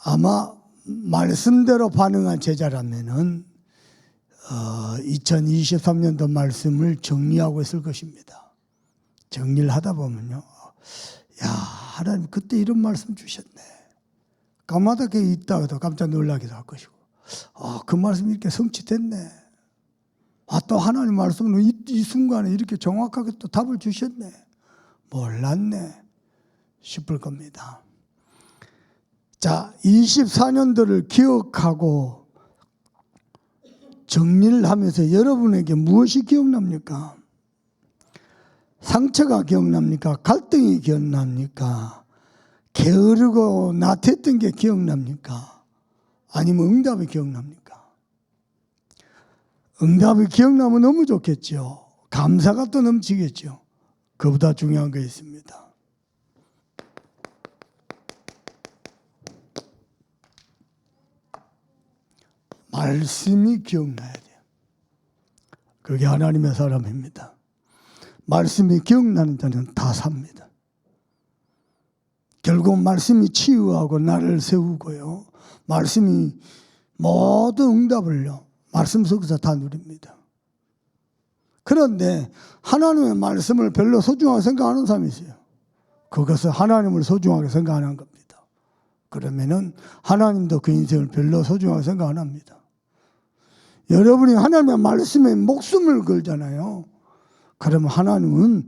아마 말씀대로 반응한 제자라면은 2023년도 말씀을 정리하고 있을 것입니다. 정리를 하다 보면요, 야, 하나님 그때 이런 말씀 주셨네. 까마득하게 있다가도 깜짝 놀라기도 할 것이고, 그 말씀이 이렇게 성취됐네. 또 하나님 말씀은 이 순간에 이렇게 정확하게 또 답을 주셨네. 몰랐네 싶을 겁니다. 자, 24년도를 기억하고 정리를 하면서 여러분에게 무엇이 기억납니까? 상처가 기억납니까? 갈등이 기억납니까? 게으르고 나태했던 게 기억납니까? 아니면 응답이 기억납니까? 응답이 기억나면 너무 좋겠죠. 감사가 또 넘치겠죠. 그보다 중요한 거 있습니다. 말씀이 기억나야 돼요. 그게 하나님의 사람입니다. 말씀이 기억나는 자는 다 삽니다. 결국 말씀이 치유하고 나를 세우고요. 말씀이 모든 응답을요, 말씀 속에서 다 누립니다. 그런데 하나님의 말씀을 별로 소중하게 생각하는 사람이 있어요. 그것은 하나님을 소중하게 생각하는 겁니다. 그러면은 하나님도 그 인생을 별로 소중하게 생각 안 합니다. 여러분이 하나님의 말씀에 목숨을 걸잖아요. 그러면 하나님은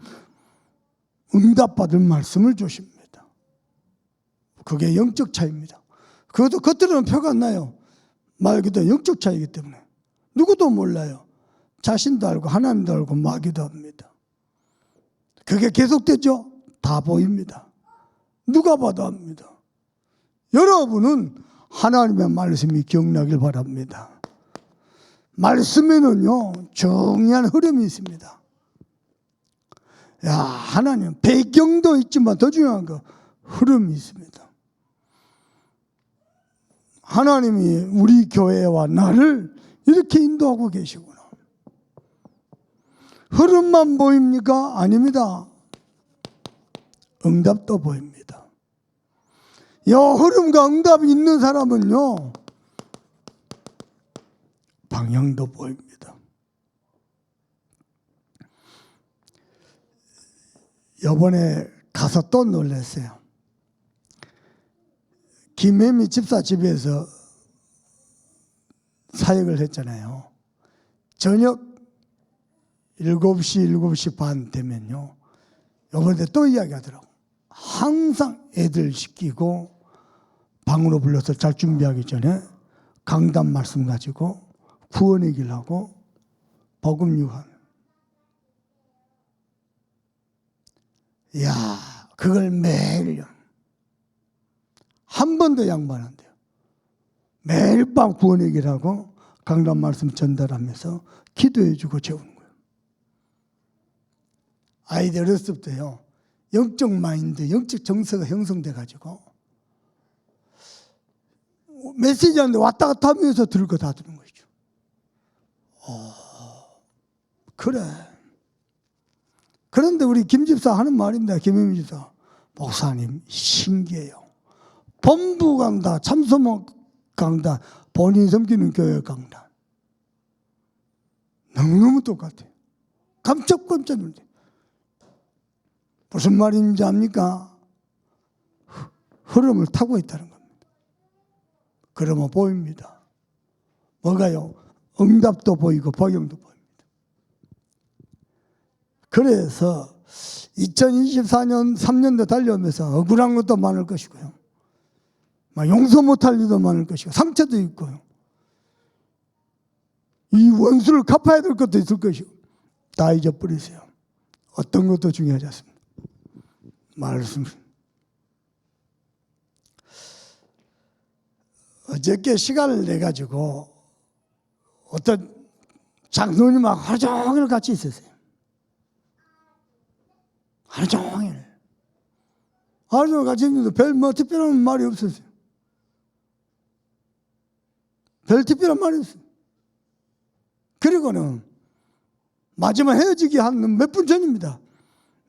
응답받을 말씀을 주십니다. 그게 영적 차이입니다. 그것도 겉으로는 표가 안 나요. 말 그대로 영적 차이이기 때문에 누구도 몰라요. 자신도 알고 하나님도 알고 마귀도 합니다. 그게 계속되죠? 다 보입니다. 누가 봐도 합니다. 여러분은 하나님의 말씀이 기억나길 바랍니다. 말씀에는요, 중요한 흐름이 있습니다. 야, 하나님 배경도 있지만 더 중요한 거 흐름이 있습니다. 하나님이 우리 교회와 나를 이렇게 인도하고 계시구나. 흐름만 보입니까? 아닙니다. 응답도 보입니다. 이 흐름과 응답이 있는 사람은요, 방향도 보입니다. 이번에 가서 또 놀랐어요. 김혜미 집사 집에서 사역을 했잖아요. 저녁 7시, 7시 반 되면요, 이번에 또 이야기하더라고. 항상 애들 시키고 방으로 불러서 잘 준비하기 전에 강단 말씀 가지고 구원의 길 하고 복음 유한. 이야, 그걸 매일 한 번도 양반 안 돼요. 매일 밤 구원의 길 하고 강단 말씀 전달하면서 기도해 주고 재우는 거예요. 아이들 어렸을 때부터요, 영적 마인드, 영적 정서가 형성돼 가지고 메시지 하는데 왔다 갔다 하면서 들을 거 다 들은 거죠. 그래. 그런데 우리 김 집사 하는 말입니다. 김혜미 집사. 목사님 신기해요. 본부 강단, 참소모 강단, 본인 섬기는 교회 강단. 너무너무 똑같아요. 깜짝깜짝 놀래요. 무슨 말인지 압니까? 흐름을 타고 있다는 겁니다. 그러면 보입니다. 뭐가요? 응답도 보이고 복용도 보입니다. 그래서 2024년 3년도 달려오면서 억울한 것도 많을 것이고요, 용서 못할 일도 많을 것이고 상처도 있고요, 이 원수를 갚아야 될 것도 있을 것이고 다 잊어버리세요. 어떤 것도 중요하지 않습니다. 말씀. 어저께 시간을 내가지고 어떤 장로님하고 하루 종일 같이 있었어요. 하루 종일. 하루 종일 같이 있는데 별 특별한 말이 없었어요. 별 특별한 말이 없어요. 그리고는 마지막 헤어지기 한 몇 분 전입니다.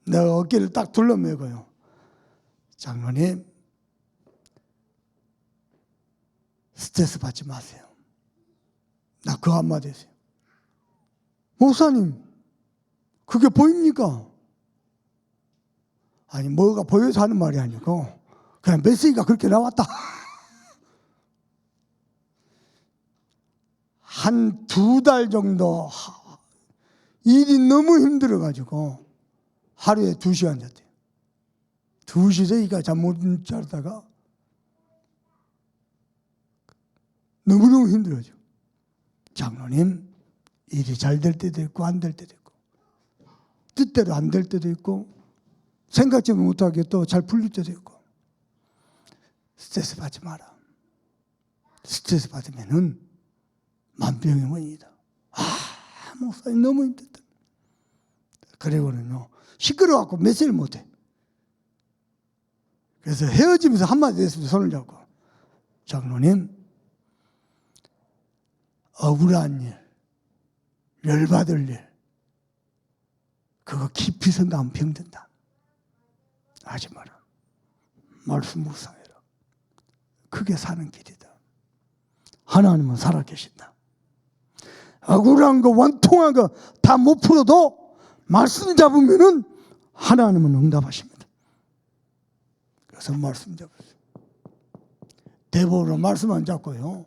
내가 어깨를 딱 둘러매고요, 장로님, 스트레스 받지 마세요. 나 그 한마디 했어요. 목사님, 그게 보입니까? 아니, 뭐가 보여서 하는 말이 아니고 그냥 메시지가 그렇게 나왔다. 한 2달 정도 일이 너무 힘들어가지고 하루에 2시간 잤대요. 2시 되니까 잠 못 자다가 너무너무 힘들어져. 장로님, 일이 잘 될 때도 있고 안 될 때도 있고 뜻대로 안 될 때도 있고 생각지 못하게 또 잘 풀릴 때도 있고. 스트레스 받지 마라. 스트레스 받으면은 만병의 원인이다. 목사님 너무 힘들다. 그리고는요, 시끄러워갖고 메시지를 못해. 그래서 헤어지면서 한마디 했습니다. 손을 잡고. 장로님, 억울한 일, 열받을 일, 그거 깊이 생각하면 병든다. 하지 마라. 말씀 묵상해라. 그게 사는 길이다. 하나님은 살아계신다. 억울한 거, 원통한 거 다 못 풀어도 말씀 잡으면은 하나님은 응답하십니다. 그래서 말씀 잡으세요. 대법으로 말씀 안 잡고요,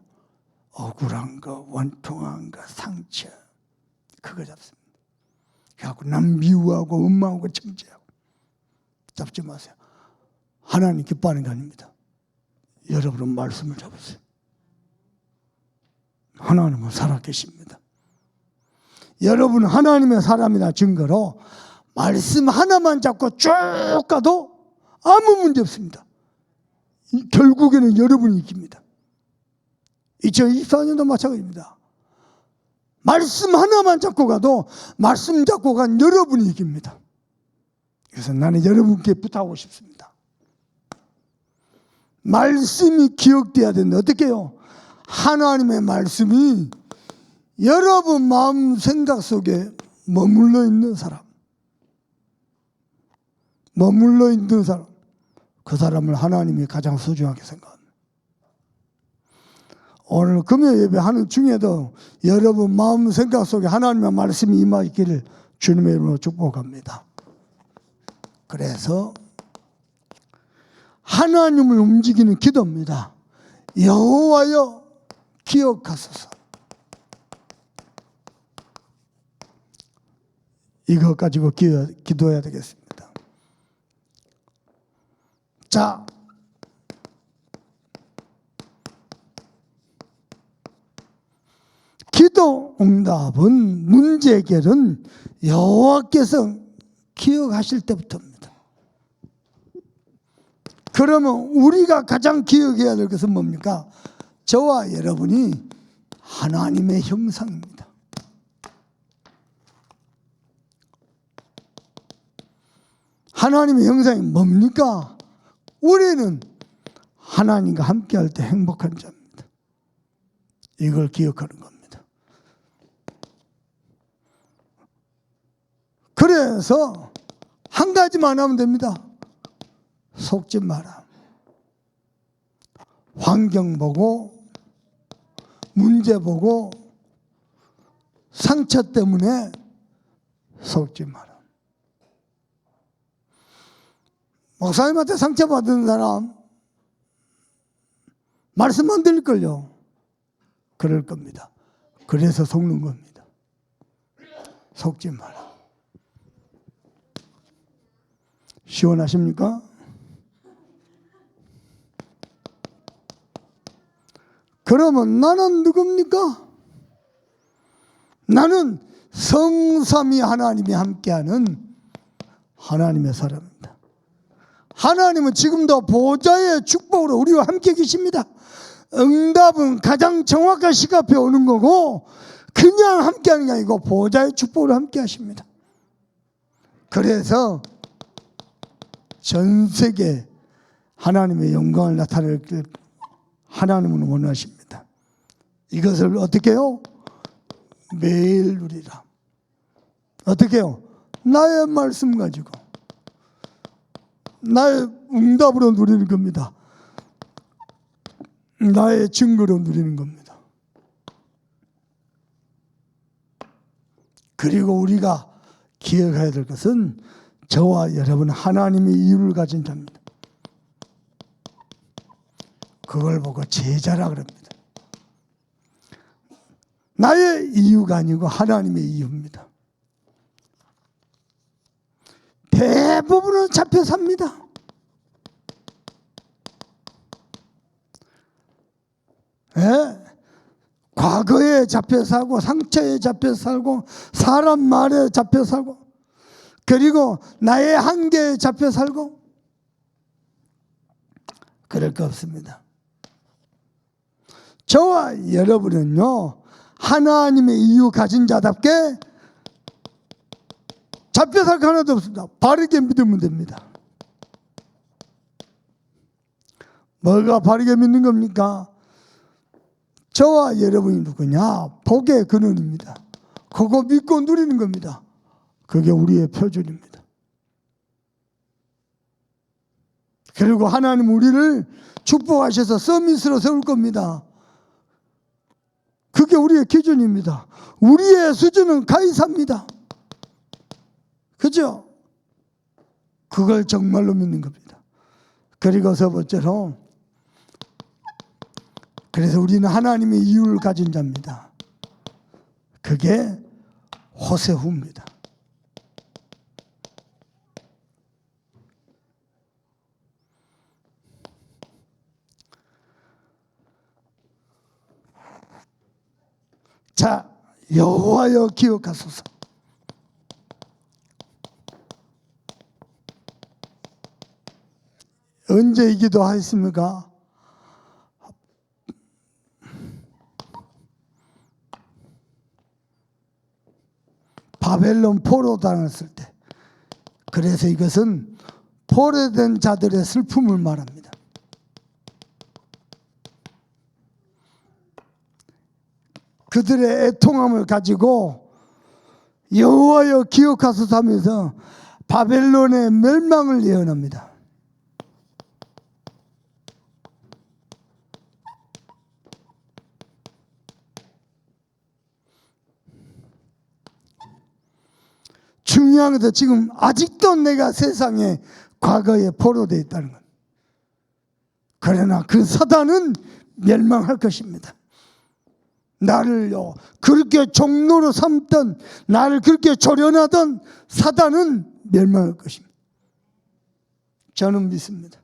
억울한 거, 원통한 거, 상처, 그거 잡습니다. 그래갖고 남 미워하고 원망하고 정죄하고 잡지 마세요. 하나님 기뻐하는 게 아닙니다. 여러분은 말씀을 잡으세요. 하나님은 살아계십니다. 여러분 하나님의 사람이라 증거로 말씀 하나만 잡고 쭉 가도 아무 문제 없습니다. 결국에는 여러분이 이깁니다. 2024년도 마찬가지입니다. 말씀 하나만 잡고 가도 말씀 잡고 간 여러분이 이깁니다. 그래서 나는 여러분께 부탁하고 싶습니다. 말씀이 기억돼야 되는데 어떻게 해요? 하나님의 말씀이 여러분 마음 생각 속에 머물러 있는 사람, 그 사람을 하나님이 가장 소중하게 생각합니다. 오늘 금요 예배하는 중에도 여러분 마음 생각 속에 하나님의 말씀이 임하기를 주님의 이름으로 축복합니다. 그래서 하나님을 움직이는 기도입니다. 여호와여 기억하소서. 이거 가지고 기도해야 되겠습니다. 자, 기도 응답은 문제 해결은 여호와께서 기억하실 때부터입니다. 그러면 우리가 가장 기억해야 될 것은 뭡니까? 저와 여러분이 하나님의 형상입니다. 하나님의 형상이 뭡니까? 우리는 하나님과 함께할 때 행복한 자입니다. 이걸 기억하는 겁니다. 그래서 한 가지만 하면 됩니다. 속지 마라. 환경 보고, 문제 보고, 상처 때문에 속지 마라. 목사님한테 상처받은 사람 말씀 안 들릴걸요. 그럴 겁니다. 그래서 속는 겁니다. 속지 마라. 시원하십니까? 그러면 나는 누굽니까? 나는 성삼위 하나님이 함께하는 하나님의 사람입니다. 하나님은 지금도 보좌의 축복으로 우리와 함께 계십니다. 응답은 가장 정확한 시간에 오는 거고 그냥 함께하는 게 아니고 보좌의 축복으로 함께 하십니다. 그래서 전 세계 하나님의 영광을 나타내길 하나님은 원하십니다. 이것을 어떻게 해요? 매일 누리라. 어떻게 해요? 나의 말씀 가지고 나의 응답으로 누리는 겁니다. 나의 증거로 누리는 겁니다. 그리고 우리가 기억해야 될 것은 저와 여러분 하나님의 이유를 가진 자입니다. 그걸 보고 제자라 그럽니다. 나의 이유가 아니고 하나님의 이유입니다. 대부분은 잡혀 삽니다. 예? 과거에 잡혀 살고 상처에 잡혀 살고 사람 말에 잡혀 살고 그리고 나의 한계에 잡혀 살고 그럴 거 없습니다. 저와 여러분은요 하나님의 이유 가진 자답게 잡혀 살 거 하나도 없습니다. 바르게 믿으면 됩니다. 뭐가 바르게 믿는 겁니까? 저와 여러분이 누구냐? 복의 근원입니다. 그거 믿고 누리는 겁니다. 그게 우리의 표준입니다. 그리고 하나님 우리를 축복하셔서 서밋으로 세울 겁니다. 그게 우리의 기준입니다. 우리의 수준은 가이사입니다. 그죠? 그걸 정말로 믿는 겁니다. 그리고 세 번째로 그래서 우리는 하나님의 이유를 가진 자입니다. 그게 호세후입니다. 자, 여호와여 기억하소서. 언제 이 기도하였습니까? 바벨론 포로 당했을 때. 그래서 이것은 포로된 자들의 슬픔을 말합니다. 그들의 애통함을 가지고 여호와여 기억하소서 하면서 바벨론의 멸망을 예언합니다. 중요한 것은 지금 아직도 내가 세상에 과거에 포로되어 있다는 것. 그러나 그 사단은 멸망할 것입니다. 나를요 그렇게 종로로 삼던 나를 그렇게 조련하던 사단은 멸망할 것입니다. 저는 믿습니다.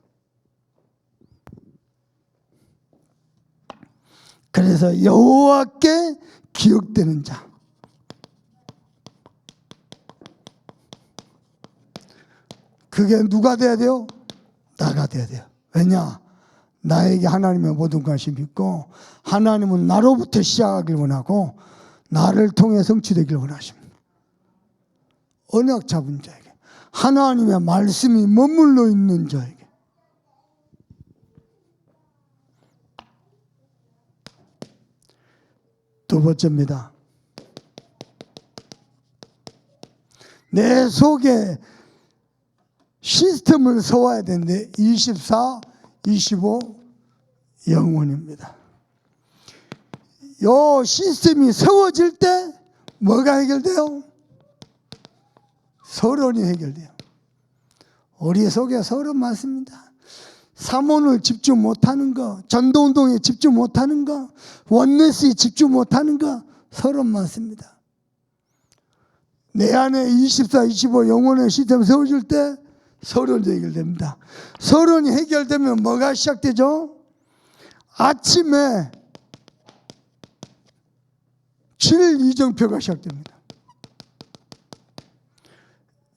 그래서 여호와께 기억되는 자, 그게 누가 돼야 돼요? 나가 돼야 돼요. 왜냐? 나에게 하나님의 모든 관심이 있고 하나님은 나로부터 시작하길 원하고 나를 통해 성취되길 원하십니다. 언약 잡은 자에게, 하나님의 말씀이 머물러 있는 자에게. 두 번째입니다. 내 속에 시스템을 세워야 되는데 24, 25 영원입니다. 요 시스템이 세워질 때 뭐가 해결돼요? 서론이 해결돼요. 우리 속에 서론 많습니다. 사모를 집중 못하는 거, 전도운동에 집중 못하는 거, 원네스에 집중 못하는 거 서론 많습니다. 내 안에 24, 25 영혼의 시스템 세워질 때 서론이 해결됩니다. 서론이 해결되면 뭐가 시작되죠? 아침에 7 이정표가 시작됩니다.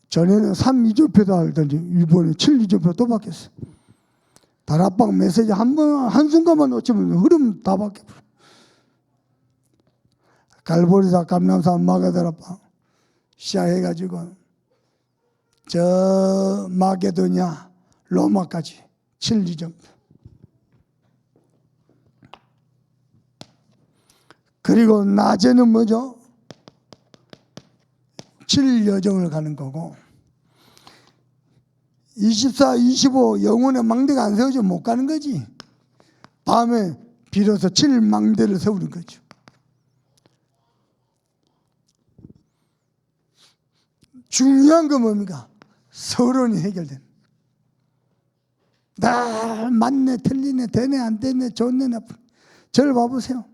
전에는 3 이정표다 하더니 이번에 7 이정표 또 바뀌었어요. 다락방 메시지 한순간만 놓치면 흐름 다 바뀌어버려요. 갈보리사 감람산 마가다락방 시작해가지고 저 마게도냐 로마까지 7 이정표. 그리고 낮에는 뭐죠? 7 여정을 가는 거고 24, 25 영혼의 망대가 안 세워지면 못 가는 거지. 밤에 비로소 7망대를 세우는 거죠. 중요한 건 뭡니까? 서론이 해결된. 나 맞네 틀리네 되네 안 되네 좋네 나쁘네. 저를 봐보세요.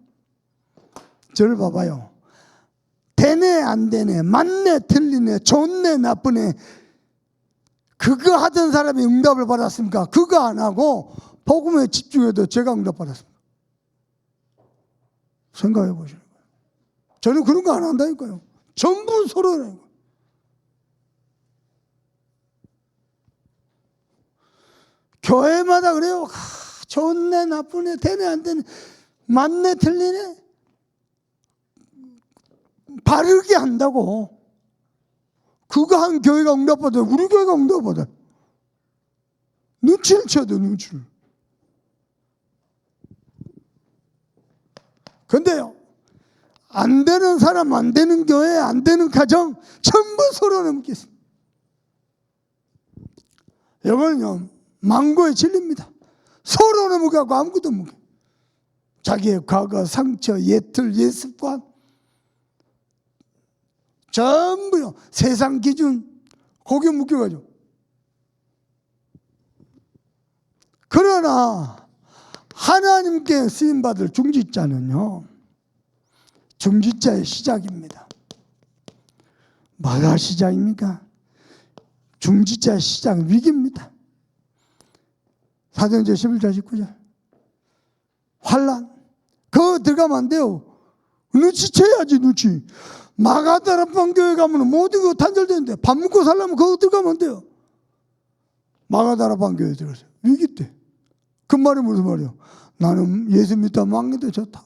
저를 봐봐요. 되네 안 되네 맞네 틀리네 좋네 나쁘네 그거 하던 사람이 응답을 받았습니까? 그거 안 하고 복음에 집중해도 제가 응답 받았습니다. 생각해 보시는 거예요. 저는 그런 거 안 한다니까요. 전부 서로라는 거예요. 교회마다 그래요. 좋네 나쁘네 되네 안 되네 맞네 틀리네 바르게 한다고. 그거 한 교회가 응답받아요. 우리 교회가 응답받아요. 눈치를 쳐야 돼요. 눈치를. 근데요 안 되는 사람 안 되는 교회 안 되는 가정 전부 서로 넘겠습니다. 이거는요 망고의 진리입니다. 서로 넘어가고 아무것도 못. 자기의 과거, 상처, 옛틀, 옛습관 전부요 세상 기준 거기에 묶여가지고. 그러나 하나님께 쓰임받을 중직자는요 중직자의 시작입니다. 뭐가 시작입니까? 중직자의 시작은 위기입니다. 사도행전 11장 19절 환난 그거 들어가면 안 돼요. 눈치채야지 눈치. 마가다라방 교회 가면 모든 거 단절되는데 밥 먹고 살려면 그거 들어가면 안 돼요. 마가다라방 교회 들어가세요. 위기 때. 그 말이 무슨 말이에요? 나는 예수 믿다 망해도 좋다.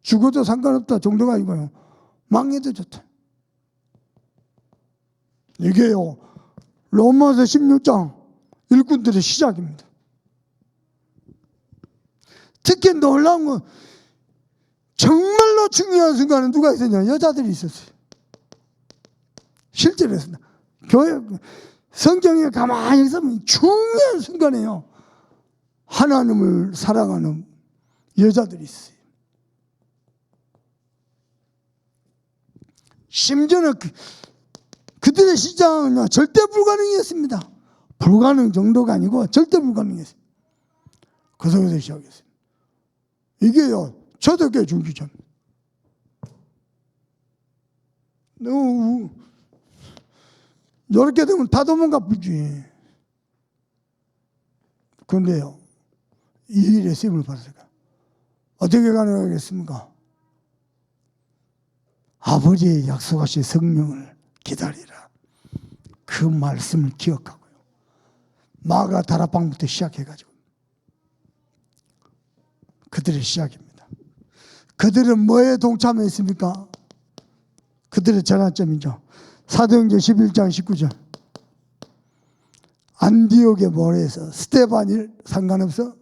죽어도 상관없다 정도가 아니고요. 망해도 좋다. 이게요 로마서 16장 일꾼들의 시작입니다. 특히 놀라운 건 정말로 중요한 순간에 누가 있었냐? 여자들이 있었어요. 실제로 했습니다. 교회 성경에 가만히 있으면 중요한 순간에요 하나님을 사랑하는 여자들이 있어요. 심지어는 그들의 시작은 절대 불가능이었습니다. 불가능 정도가 아니고 절대 불가능했어요. 그 속에서 시작했어요. 이게요 초대교회 중직자입니다. 이렇게 되면 다 도망가 보지. 그런데요 이 일에 쓰임을 받았을까? 어떻게 가능하겠습니까? 아버지의 약속하신 성령을 기다리라. 그 말씀을 기억하고요. 마가 다락방부터 시작해가지고 그들의 시작입니다. 그들은 뭐에 동참했습니까? 그들의 전환점이죠. 사도행전 11장 19절 안디옥의 모래에서 스데반이 상관없어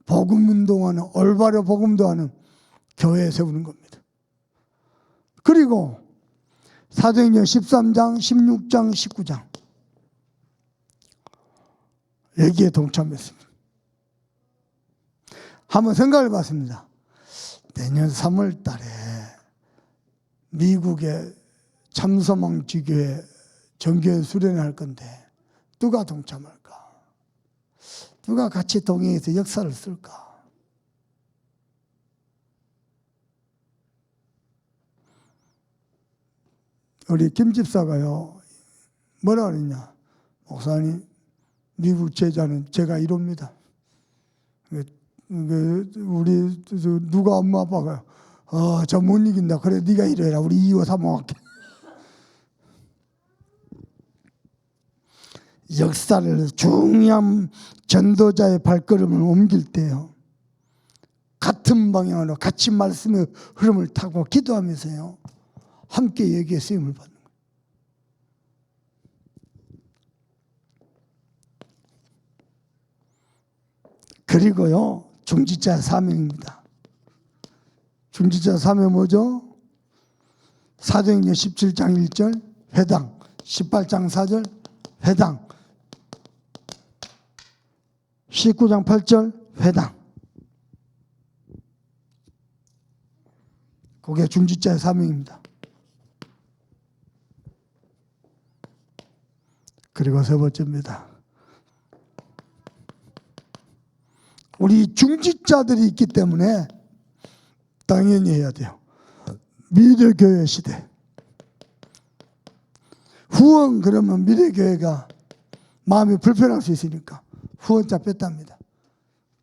복음운동하는 올바로 복음도하는 교회 세우는 겁니다. 그리고 사도행전 13장 16장 19장 여기에 동참했습니다. 한번 생각해 봤습니다. 내년 3월 달에 미국의 참소망 지교회 정교회 수련할 건데 누가 동참할까? 누가 같이 동행해서 역사를 쓸까? 우리 김 집사가요 뭐라 그랬냐? 목사님 미국 제자는 제가 이룹니다. 우리 누가 엄마 아빠가 저 못 이긴다. 그래 네가 이래라. 우리 2호 3호 할게. 역사를 중요한 전도자의 발걸음을 옮길 때요 같은 방향으로 같이 말씀의 흐름을 타고 기도하면서요 함께 여기에 쓰임을 받는 거예요. 그리고요 중직자 사명입니다. 중직자 사명 뭐죠? 사도행전 17장 1절 회당, 18장 4절 회당, 19장 8절 회당. 그게 중직자의 사명입니다. 그리고 세 번째입니다. 우리 중직자들이 있기 때문에 당연히 해야 돼요. 미래교회 시대. 후원 그러면 미래교회가 마음이 불편할 수 있으니까 후원자 뺐답니다.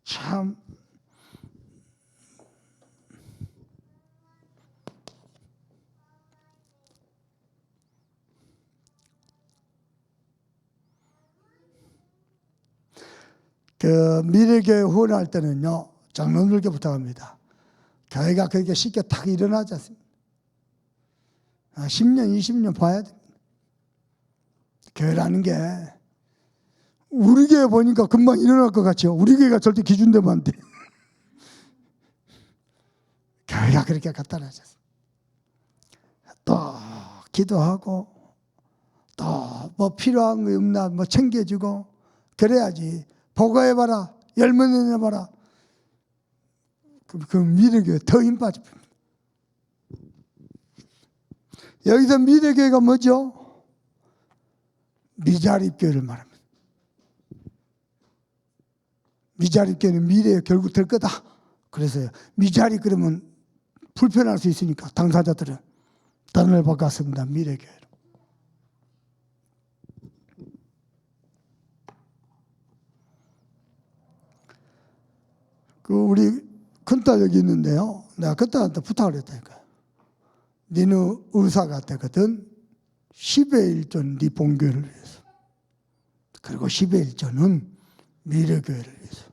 참 그 미래교회 후원할 때는요, 장로들께 부탁합니다. 교회가 그렇게 쉽게 탁 일어나지 않습니다. 10년, 20년 봐야 됩니다. 교회라는 게 우리 교회 보니까 금방 일어날 것 같죠. 우리 교회가 절대 기준되면 안 돼. 교회가 그렇게 간단하지 않습니다. 또 기도하고 또 뭐 필요한 거 없나 뭐 챙겨주고 그래야지. 보고해봐라, 열매는 해봐라. 그 미래교회 더 힘 빠집니다. 여기서 미래교회가 뭐죠? 미자립교회를 말합니다. 미자립교회는 미래에 결국 될 거다. 그래서 미자립 그러면 불편할 수 있으니까 당사자들은 단어를 바꿨습니다. 미래교회로. 그 우리 큰딸 여기 있는데요. 내가 큰딸한테 부탁을 했다니까요. 니는 의사가 되거든 10의 1조는 네 본교회를 위해서, 그리고 10의 1조는 미래교회를 위해서.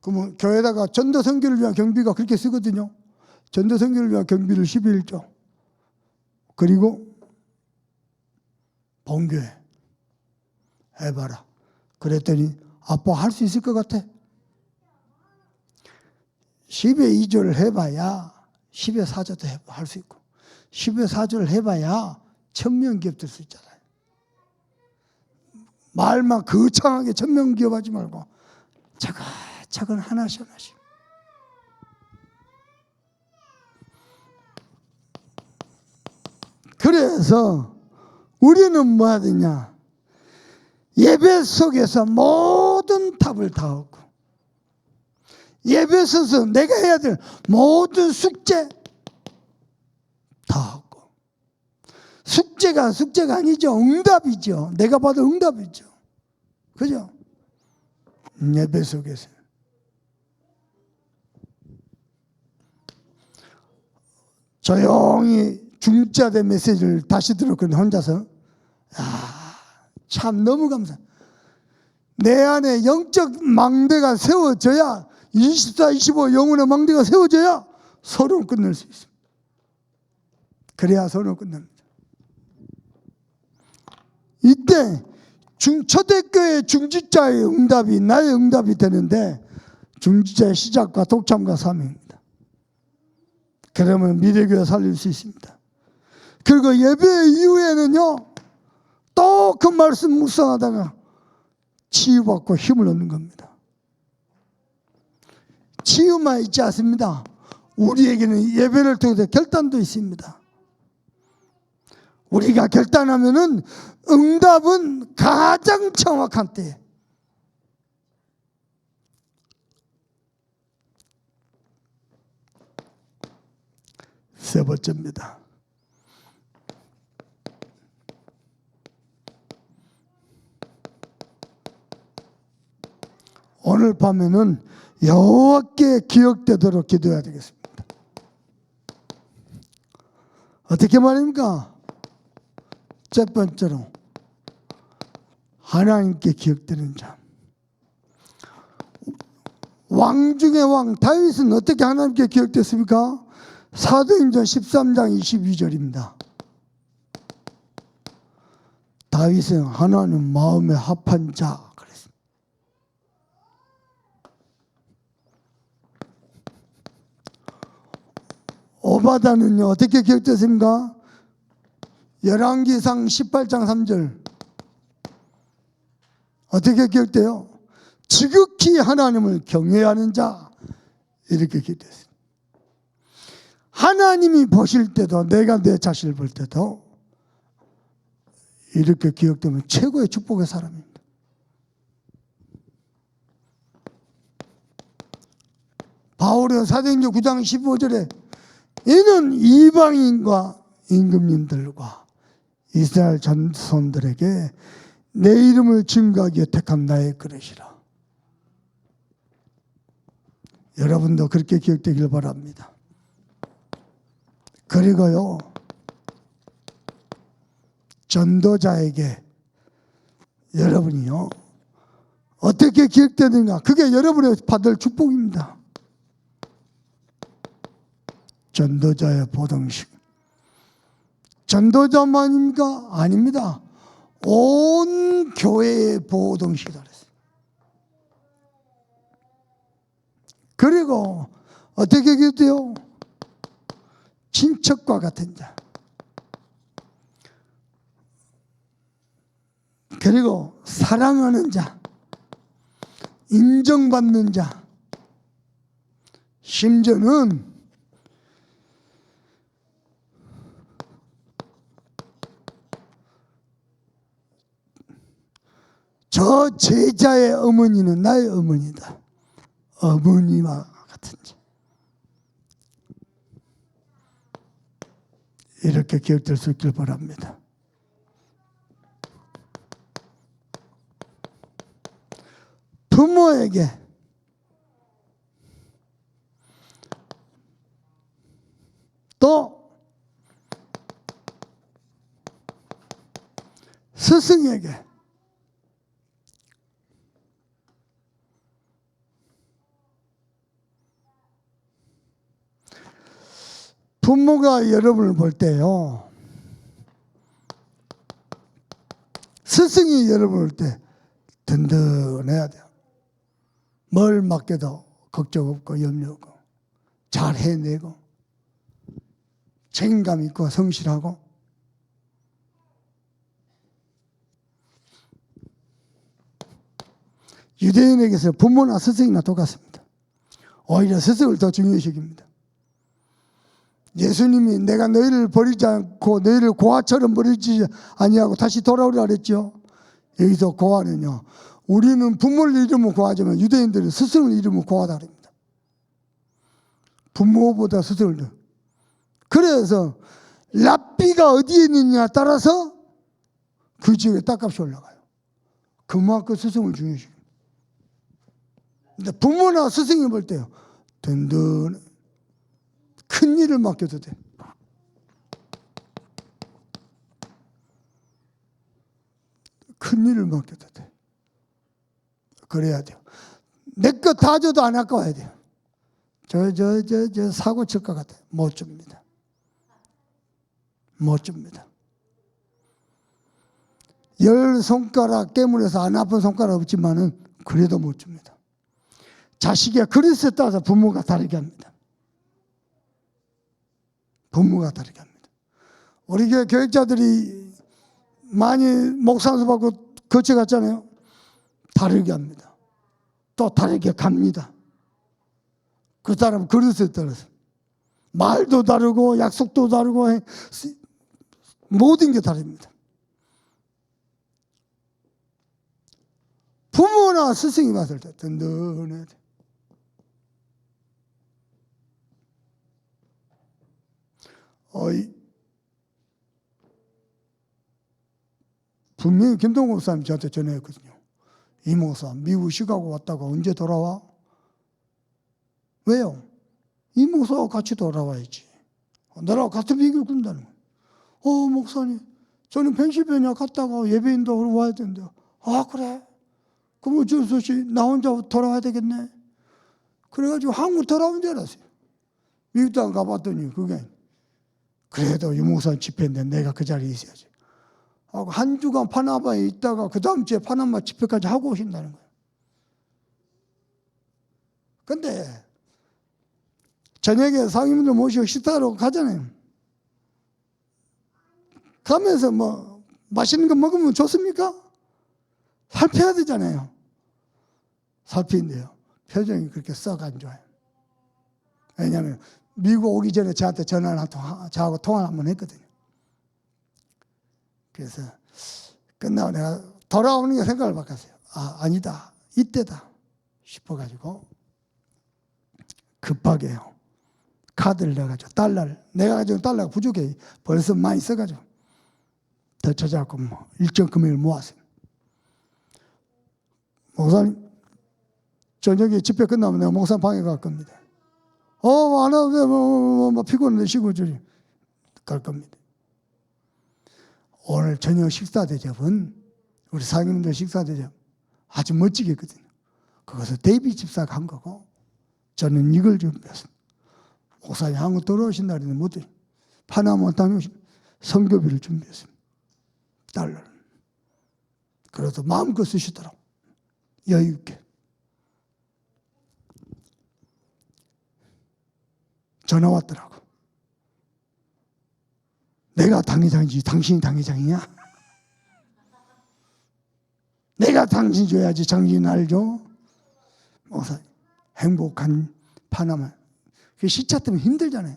그러면 교회에다가 전도선교를 위한 경비가 그렇게 쓰거든요. 전도선교를 위한 경비를 10의 1조, 그리고 본교회 해봐라. 그랬더니 아빠 할 수 있을 것 같아. 10의 2조를 해봐야 10의 4조도 할 수 있고, 10의 4조를 해봐야 1000명 기업 될 수 있잖아요. 말만 거창하게 1000명 기업 하지 말고 차근 하나씩 하나씩. 그래서 우리는 뭐 해야 되냐? 예배 속에서 모든 답을 다 얻고, 예배 속에서 내가 해야 될 모든 숙제 다 얻고, 숙제가 아니죠. 응답이죠. 내가 봐도 응답이죠. 그죠? 예배 속에서. 조용히 중자대 메시지를 다시 들었거든요. 혼자서. 참 너무 감사. 내 안에 영적 망대가 세워져야, 24, 25 영혼의 망대가 세워져야 서론 끝낼 수 있습니다. 그래야 서론 끝납니다. 이때 초대교회 중직자의 응답이 나의 응답이 되는데, 중직자의 시작과 독참과 사명입니다. 그러면 미래교회 살릴 수 있습니다. 그리고 예배 이후에는요, 또 그 말씀 묵상하다가 치유받고 힘을 얻는 겁니다. 치유만 있지 않습니다. 우리에게는 예배를 통해서 결단도 있습니다. 우리가 결단하면은 응답은 가장 정확한 때에. 세 번째입니다. 오늘 밤에는 여호와께 기억되도록 기도해야 되겠습니다. 어떻게 말입니까? 첫 번째로 하나님께 기억되는 자. 왕 중에 왕 다윗은 어떻게 하나님께 기억됐습니까? 사도행전 13장 22절입니다. 다윗은 하나님 마음에 합한 자 그랬습니다. 오바다는요 어떻게 기억됐습니까? 열왕기상 18장 3절 어떻게 기억돼요? 지극히 하나님을 경외하는 자, 이렇게 기억됐습니다. 하나님이 보실 때도, 내가 내 자신을 볼 때도 이렇게 기억되면 최고의 축복의 사람입니다. 바울은 사도행전 9장 15절에 이는 이방인과 임금님들과 이스라엘 전손들에게 내 이름을 증거하기 위해 택한 나의 그릇이라. 여러분도 그렇게 기억되길 바랍니다. 그리고요, 전도자에게 여러분이요 어떻게 기억되는가, 그게 여러분의 받을 축복입니다. 전도자의 보동식. 전도자만인가? 아닙니다. 온 교회의 보동식이다 그랬어요. 그리고 어떻게 기억돼요? 친척과 같은 자. 그리고 사랑하는 자, 인정받는 자, 심지어는 저 제자의 어머니는 나의 어머니다. 어머니와 같은 자. 이렇게 기억될 수 있길 바랍니다. 부모에게 또 스승에게 부모가 여러분을 볼 때요, 스승이 여러분을 볼 때 든든해야 돼요. 뭘 맡겨도 걱정 없고 염려 없고 잘 해내고 책임감 있고 성실하고. 유대인에게서 부모나 스승이나 똑같습니다. 오히려 스승을 더 중요시 여깁니다. 예수님이 내가 너희를 버리지 않고 너희를 고아처럼 버리지 아니하고 다시 돌아오라 그랬죠. 여기서 고아는요, 우리는 부모를 이름으로 고아하지만 유대인들은 스승을 이름으로 고아하다 그럽니다. 부모보다 스승을 더. 그래서 랍비가 어디에 있느냐에 따라서 그 지역에 땅값이 올라가요. 그만큼 스승을 중요시 여깁니다. 근데 부모나 스승이 볼 때요, 든든 큰 일을 맡겨도 돼. 큰 일을 맡겨도 돼. 그래야 돼요. 내 거 다 줘도 안 아까워야 돼요. 저 사고 칠 것 같아. 못 줍니다. 못 줍니다. 10손가락 깨물어서 안 아픈 손가락 없지만은 그래도 못 줍니다. 자식의 그릇에 따라서 부모가 다르게 합니다. 부모가 다르게 합니다. 우리 교회 교육자들이 많이 목사수 받고 거쳐갔잖아요. 다르게 합니다. 또 다르게 갑니다. 그 사람 그릇에 따라서 말도 다르고 약속도 다르고 모든 게 다릅니다. 부모나 스승이 봤을 때 든든해야 돼. 분명히 김동국 목사님 저한테 전화했거든요. 이 목사 미국 시카고 왔다가 언제 돌아와? 왜요? 이 목사와 같이 돌아와야지. 나랑 같은 비교를 꾼다는 거예요. 목사님 저는 펜실베니아 갔다가 예배인도 와야 된대요. 아 그래? 그럼 어쩔 수 없이 나 혼자 돌아와야 되겠네. 그래가지고 한국 돌아온 줄 알았어요. 미국도 안 가봤더니 그게 그래도 유목사 집회인데 내가 그 자리에 있어야지 하고 한 주간 파나마에 있다가 그 다음 주에 파나마 집회까지 하고 오신다는 거예요. 근데 저녁에 상임들 모시고 식사하러 가잖아요. 가면서 뭐 맛있는 거 먹으면 좋습니까? 살펴야 되잖아요. 살피는데요, 표정이 그렇게 썩 안 좋아요. 왜냐하면 미국 오기 전에 저한테 전화를 저하고 통화를 한번 했거든요. 그래서 끝나고 내가 돌아오는 게 생각을 바꿨어요. 아니다. 이때다 싶어가지고 급하게요. 카드를 내가지고 내가 가지고 달러가 부족해. 벌써 많이 써가지고 더 찾아갖고 일정 금액을 모았어요. 목사님, 저녁에 집회 끝나면 내가 목사님 방에 갈 겁니다. 안 와도 피곤한데 쉬고 갈 겁니다. 오늘 저녁 식사 대접은 우리 상임들 식사 대접 아주 멋지게 했거든요. 그것을 데이비 집사가 한 거고 저는 이걸 준비했습니다. 목사님 한국 돌아오신 날에는 못해 파나마 다녀오신 선교비를 준비했습니다. 달러를. 그래서 마음껏 쓰시더라고. 여유 있게. 전화 왔더라고. 내가 당회장이지 당신이 당회장이냐? 내가 당신 줘야지 당신이 날 줘. 목사님 행복한 파나마. 시차 때문에 힘들잖아요.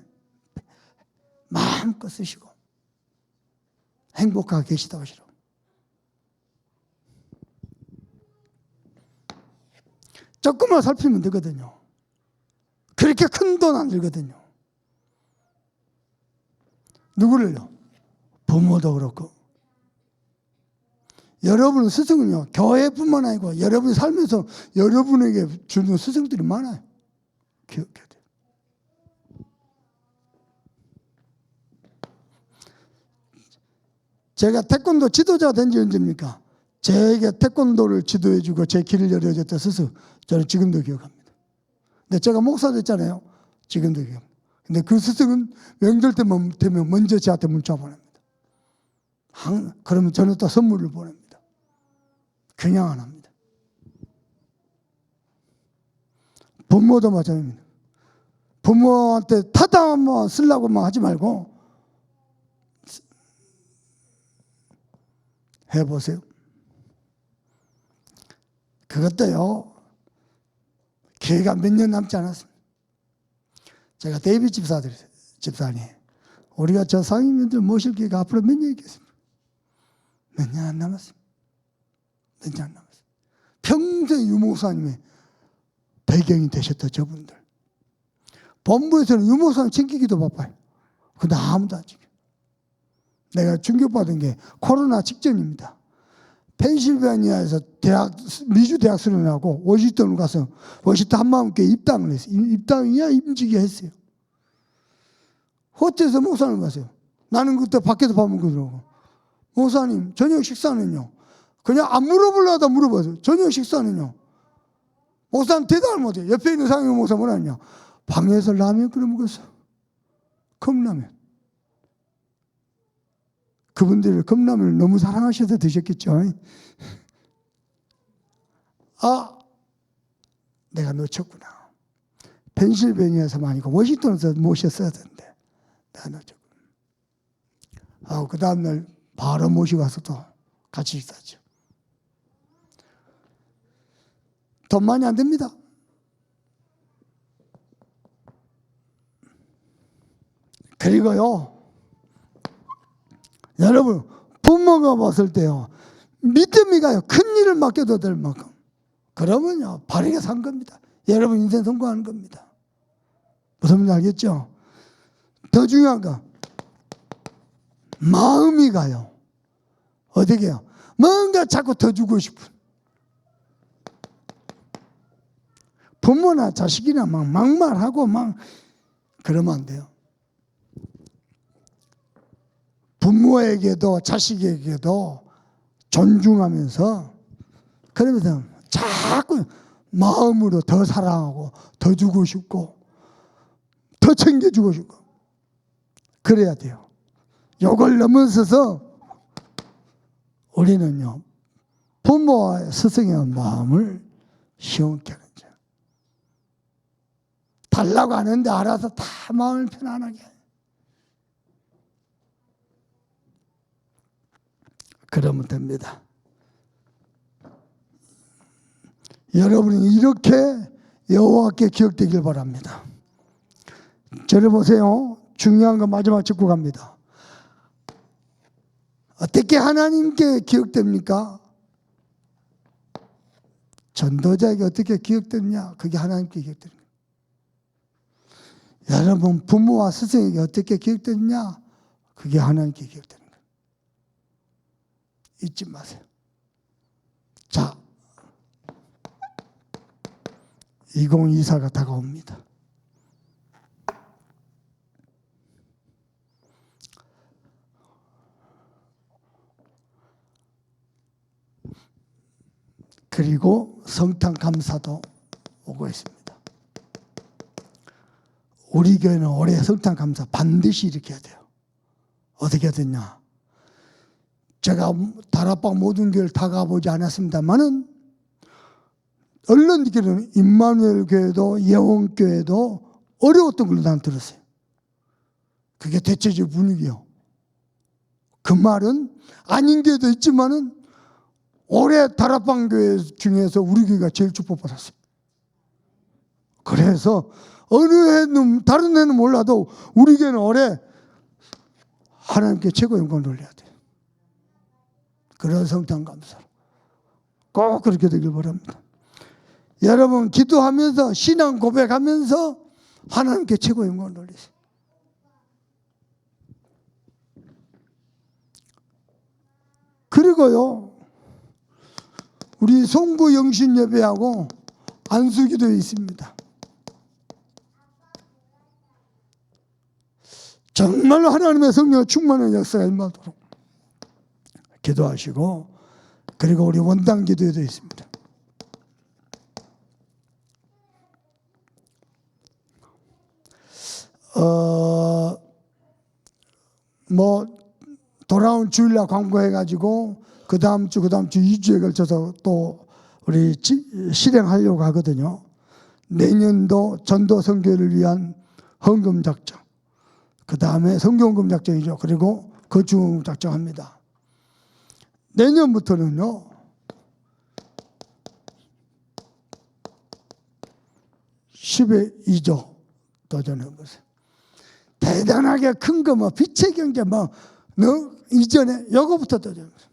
마음껏 쓰시고 행복하게 계시다 하시라고. 조금만 살피면 되거든요. 그렇게 큰 돈 안 들거든요. 누구를요? 부모도 그렇고. 여러분 스승은요, 교회뿐만 아니고 여러분이 살면서 여러분에게 주는 스승들이 많아요. 기억해야 돼요. 제가 태권도 지도자가 된 지 언제입니까? 제게 태권도를 지도해주고 제 길을 열어줬던 스승, 저는 지금도 기억합니다. 근데 제가 목사 됐잖아요. 지금도 기억합니다. 근데 그 스승은 명절 때만 되면 먼저 저한테 문자 보냅니다. 그러면 저는 또 선물을 보냅니다. 그냥 안 합니다. 부모도 마찬가지입니다. 부모한테 타당한 쓰려고만 하지 말고 해보세요. 그것도요, 기회가 몇 년 남지 않았습니다. 제가 데이비 집사님, 우리가 저 상임위원들 모실 기회가 앞으로 몇 년 있겠습니까? 몇 년 안 남았습니다. 몇 년 안 남았습니다. 평생 유목사님의 배경이 되셨던 저분들. 본부에서는 유목사님 챙기기도 바빠요. 근데 아무도 안 챙겨요. 내가 충격받은 게 코로나 직전입니다. 펜실베니아에서 미주 대학 수련하고 워싱턴을 가서 워싱턴 한마음교회 입당을 했어요. 입당이야 임직이 했어요. 호텔에서 목사님 가세요. 나는 그때 밖에서 밥 먹고 들어오고, 목사님 저녁 식사는요? 그냥 안 물어보려다 물어봐서 저녁 식사는요? 목사님 대답을 못해요. 옆에 있는 상임 목사 뭐라 했냐? 방에서 라면 끓여 먹었어. 컵라면. 그분들이 컵라면을 너무 사랑하셔서 드셨겠죠. 내가 놓쳤구나. 펜실베니아에서만 아니고 워싱턴에서 모셨어야 되는데 내가 놓쳤구나. 그 다음날 바로 모시고 와서 또 같이 식사했죠. 돈 많이 안 됩니다. 그리고요, 여러분 부모가 봤을 때요, 믿음이 가요. 큰 일을 맡겨도 될 만큼. 그러면요 바르게 산 겁니다. 여러분 인생 성공하는 겁니다. 무슨 말인지 알겠죠? 더 중요한 거, 마음이 가요. 어떻게 해요? 뭔가 자꾸 더 주고 싶은. 부모나 자식이나 막 막말하고 막 그러면 안 돼요. 부모에게도 자식에게도 존중하면서, 그러면서 자꾸 마음으로 더 사랑하고 더 주고 싶고 더 챙겨주고 싶고 그래야 돼요. 요걸 넘어서서 우리는요 부모와 스승의 마음을 시원케 하는 자. 달라고 하는데 알아서 다 마음을 편안하게 해요. 그러면 됩니다. 여러분이 이렇게 여호와께 기억되길 바랍니다. 저를 보세요. 중요한 거 마지막 짚고 갑니다. 어떻게 하나님께 기억됩니까? 전도자에게 어떻게 기억되느냐? 그게 하나님께 기억되는 거예요. 여러분 부모와 스승에게 어떻게 기억되느냐? 그게 하나님께 기억되는 거예요. 잊지 마세요. 자, 2024가 다가옵니다. 그리고 성탄 감사도 오고 있습니다. 우리 교회는 올해 성탄 감사 반드시 이렇게 해야 돼요. 어떻게 해야 되냐? 제가 다락방 모든 교회를 다 가보지 않았습니다만은 얼른 느끼는 임마누엘 교회도 예원 교회도 어려웠던 걸로 난 들었어요. 그게 대체적 분위기요. 그 말은 아닌 교회도 있지만은 올해 다락방 교회 중에서 우리 교회가 제일 축복받았어요. 그래서 어느 해는 다른 해는 몰라도 우리 교회는 올해 하나님께 최고 영광을 돌려야 돼요. 그런 성탄 감사로 꼭 그렇게 되길 바랍니다. 여러분 기도하면서 신앙 고백하면서 하나님께 최고 영광을 돌리세요. 그리고요 우리 송구 영신 예배하고 안수기도에 있습니다. 정말로 하나님의 성령의 충만한 역사가 임하도록 기도하시고, 그리고 우리 원당 기도에도 있습니다. 돌아온 주일날 광고해가지고 그 다음 주 2주에 걸쳐서 또 우리 실행하려고 하거든요. 내년도 전도 선교를 위한 헌금 작정, 그 다음에 성경금 작정이죠. 그리고 거주금 작정합니다. 내년부터는요 10의 2조 도전해보세요. 대단하게 큰 거 뭐 빛의 경제 뭐 이전에 요거부터 도전해보세요.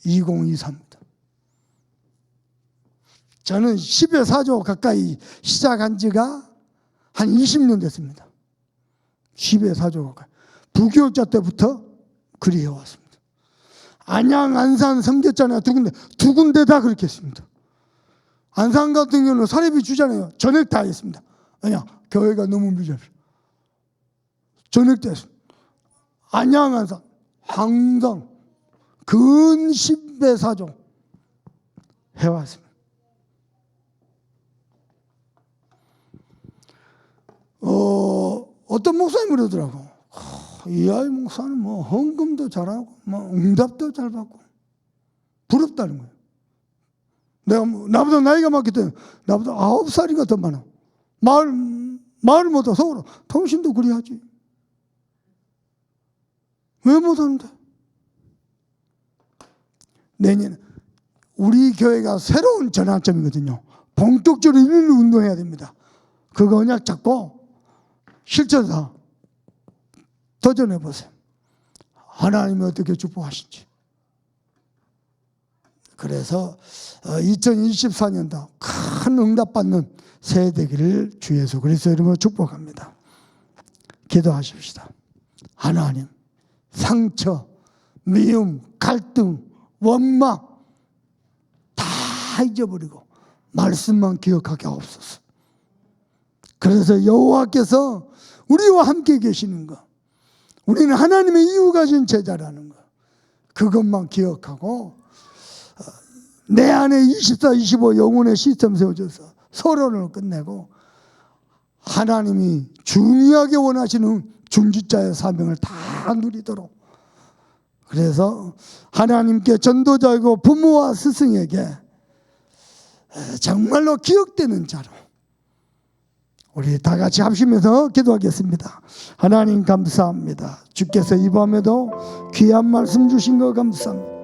2023입니다. 저는 10의 4조 가까이 시작한 지가 한 20년 됐습니다. 10의 4조 가까이. 부교육자 때부터 그리 해왔습니다. 안양, 안산, 성교잖아요. 두 군데 다 그렇게 했습니다. 안산 같은 경우는 사례비 주잖아요. 전액 다 했습니다. 아니야, 교회가 너무 미져요. 전액 다 했습니다. 안양, 안산 항상 근 10의 4조 해왔습니다. 어떤 목사님이 그러더라고. 이 아이 목사는 뭐 헌금도 잘하고 뭐 응답도 잘 받고 부럽다는 거예요. 내가 나보다 나이가 많기 때문에 나보다 9살인가 더 많아. 말을 못하고 속으로 당신도 그리 하지. 왜 못하는데? 내년 우리 교회가 새로운 전환점이거든요. 본격적으로 인류 운동해야 됩니다. 그거 언약 잡고 실천사 도전해 보세요. 하나님이 어떻게 축복하신지. 그래서 2024년도 큰 응답받는 새해 되기를 주 예수 그리스도 이름으로 축복합니다. 기도하십시다. 하나님, 상처, 미움, 갈등, 원망 다 잊어버리고 말씀만 기억하게 하옵소서. 그래서 여호와께서 우리와 함께 계시는 것, 우리는 하나님의 이유 가진 제자라는 것, 그것만 기억하고 내 안에 24, 25 영혼의 시스템 세워져서 서론을 끝내고 하나님이 중요하게 원하시는 중지자의 사명을 다 누리도록, 그래서 하나님께 전도자이고 부모와 스승에게 정말로 기억되는 자로 우리 다 같이 합심해서 기도하겠습니다. 하나님 감사합니다. 주께서 이 밤에도 귀한 말씀 주신 거 감사합니다.